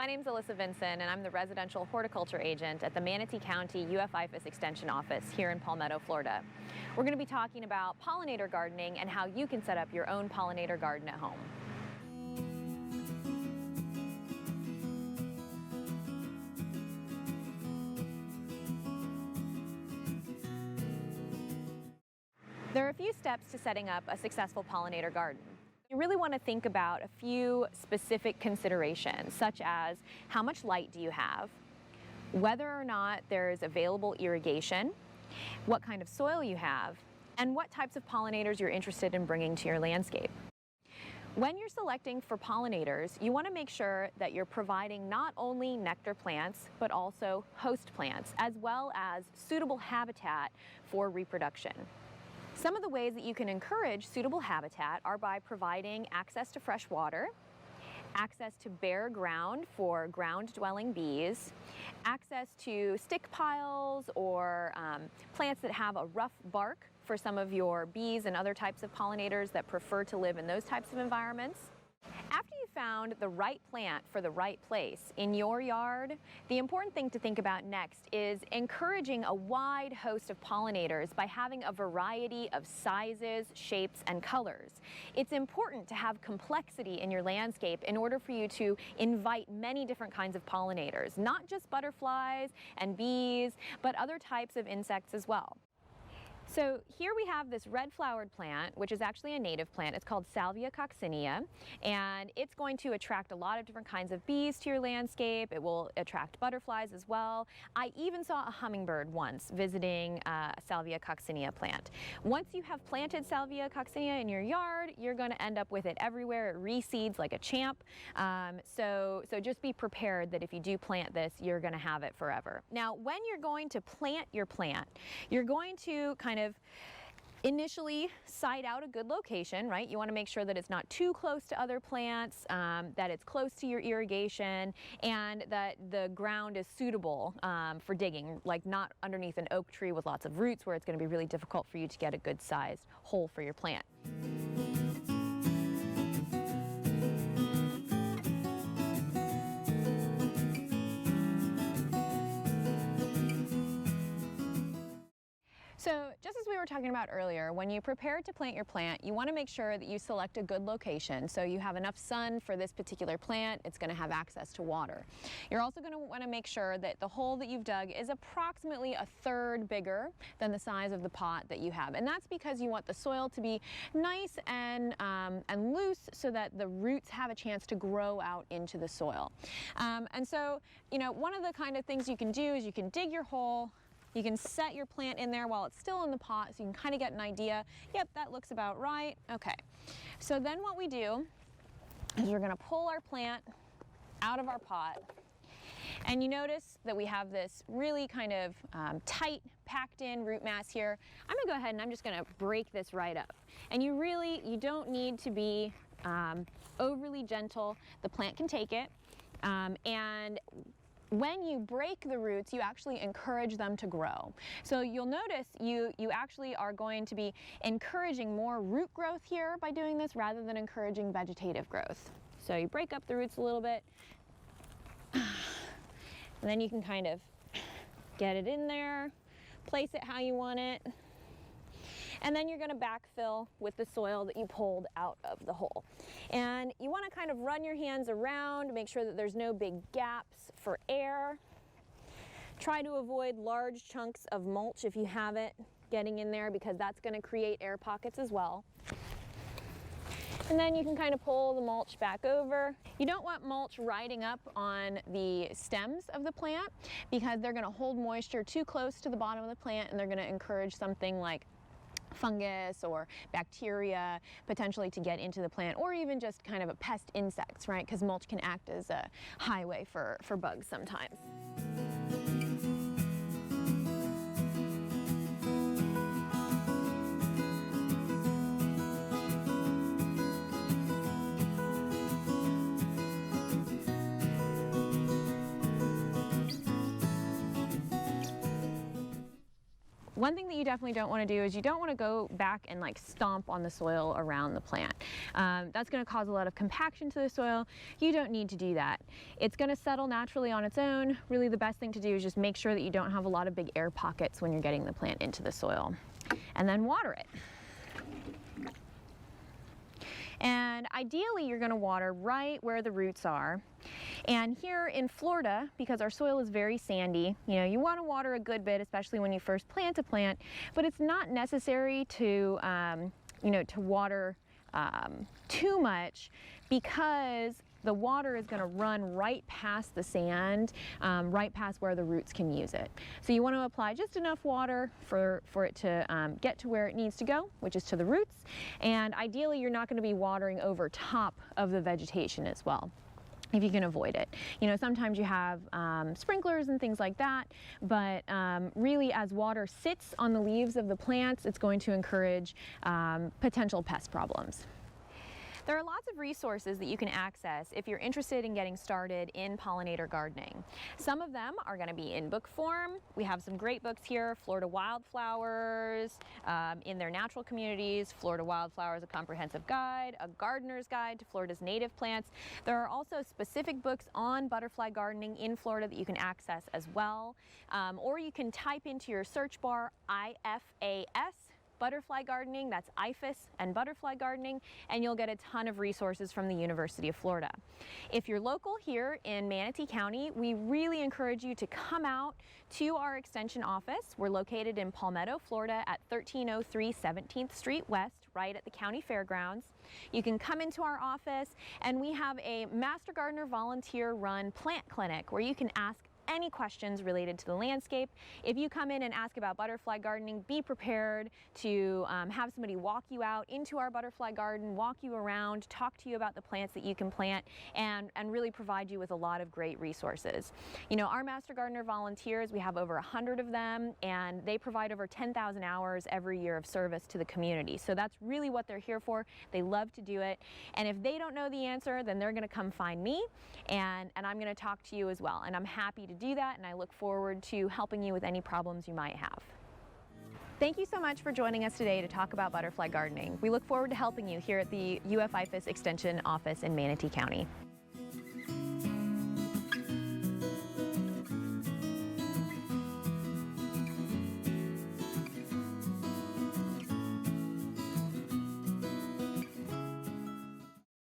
My name is Alyssa Vinson, and I'm the residential horticulture agent at the Manatee County IFAS Extension Office here in Palmetto, Florida. We're going to be talking about pollinator gardening and how you can set up your own pollinator garden at home. There are a few steps to setting up a successful pollinator garden. You really want to think about a few specific considerations, such as how much light do you have, whether or not there is available irrigation, what kind of soil you have, and what types of pollinators you're interested in bringing to your landscape. When you're selecting for pollinators, you want to make sure that you're providing not only nectar plants, but also host plants, as well as suitable habitat for reproduction. Some of the ways that you can encourage suitable habitat are by providing access to fresh water, access to bare ground for ground-dwelling bees, access to stick piles or plants that have a rough bark for some of your bees and other types of pollinators that prefer to live in those types of environments. After you've found the right plant for the right place in your yard, the important thing to think about next is encouraging a wide host of pollinators by having a variety of sizes, shapes, and colors. It's important to have complexity in your landscape in order for you to invite many different kinds of pollinators, not just butterflies and bees, but other types of insects as well. So here we have this red flowered plant, which is actually a native plant. It's called Salvia coccinea, and it's going to attract a lot of different kinds of bees to your landscape. It will attract butterflies as well. I even saw a hummingbird once visiting a Salvia coccinea plant. Once you have planted Salvia coccinea in your yard, you're going to end up with it everywhere. It reseeds like a champ. So just be prepared that if you do plant this, you're going to have it forever. Now, when you're going to plant your plant, you're going to kind of initially site out a good location, right? You want to make sure that it's not too close to other plants, that it's close to your irrigation, and that the ground is suitable for digging, like not underneath an oak tree with lots of roots where it's going to be really difficult for you to get a good sized hole for your plant. So just as we were talking about earlier, when you prepare to plant your plant, you want to make sure that you select a good location so you have enough sun for this particular plant. It's going to have access to water. You're also going to want to make sure that the hole that you've dug is approximately a third bigger than the size of the pot that you have. And that's because you want the soil to be nice and loose so that the roots have a chance to grow out into the soil. And so, you know, one of the kind of things you can do is you can dig your hole. You can set your plant in there while it's still in the pot so you can kind of get an idea. Yep, that looks about right. Okay, so then what we do is we're going to pull our plant out of our pot. And you notice that we have this really kind of tight, packed in root mass here. I'm going to go ahead and I'm just going to break this right up. And you don't need to be overly gentle. The plant can take it. And when you break the roots, you actually encourage them to grow. So you'll notice you actually are going to be encouraging more root growth here by doing this rather than encouraging vegetative growth. So you break up the roots a little bit, and then you can kind of get it in there, place it how you want it, and then you're going to backfill with the soil that you pulled out of the hole. And you want to kind of run your hands around, make sure that there's no big gaps for air. Try to avoid large chunks of mulch if you have it getting in there, because that's going to create air pockets as well. And then you can kind of pull the mulch back over. You don't want mulch riding up on the stems of the plant because they're going to hold moisture too close to the bottom of the plant, and they're going to encourage something like fungus or bacteria potentially to get into the plant, or even just kind of a pest insects, right? Because mulch can act as a highway for bugs sometimes. One thing that you definitely don't want to do is you don't want to go back and like stomp on the soil around the plant. That's going to cause a lot of compaction to the soil. You don't need to do that. It's going to settle naturally on its own. Really the best thing to do is just make sure that you don't have a lot of big air pockets when you're getting the plant into the soil. And then water it. And ideally you're going to water right where the roots are. And here in Florida, because our soil is very sandy, you want to water a good bit, especially when you first plant a plant, but it's not necessary to, to water too much, because the water is going to run right past the sand, right past where the roots can use it. So you want to apply just enough water for it to get to where it needs to go, which is to the roots. And ideally, you're not going to be watering over top of the vegetation as well, if you can avoid it. Sometimes you have sprinklers and things like that, but really as water sits on the leaves of the plants, it's going to encourage potential pest problems. There are lots of resources that you can access if you're interested in getting started in pollinator gardening. Some of them are going to be in book form. We have some great books here: Florida Wildflowers, in their natural communities, Florida Wildflowers, a comprehensive guide, a gardener's guide to Florida's native plants. There are also specific books on butterfly gardening in Florida that you can access as well. Or you can type into your search bar IFAS, butterfly gardening, that's IFAS and butterfly gardening, and you'll get a ton of resources from the University of Florida. If you're local here in Manatee County, we really encourage you to come out to our extension office. We're located in Palmetto, Florida at 1303 17th Street West, right at the county fairgrounds. You can come into our office, and we have a Master Gardener volunteer run plant clinic where you can ask any questions related to the landscape. If you come in and ask about butterfly gardening, be prepared to have somebody walk you out into our butterfly garden, walk you around, talk to you about the plants that you can plant, and really provide you with a lot of great resources. Our Master Gardener volunteers, we have over 100 of them, and they provide over 10,000 hours every year of service to the community. So that's really what they're here for. They love to do it. And if they don't know the answer, then they're going to come find me, and I'm going to talk to you as well. And I'm happy to do that, and I look forward to helping you with any problems you might have. Thank you so much for joining us today to talk about butterfly gardening. We look forward to helping you here at the UF IFAS Extension Office in Manatee County.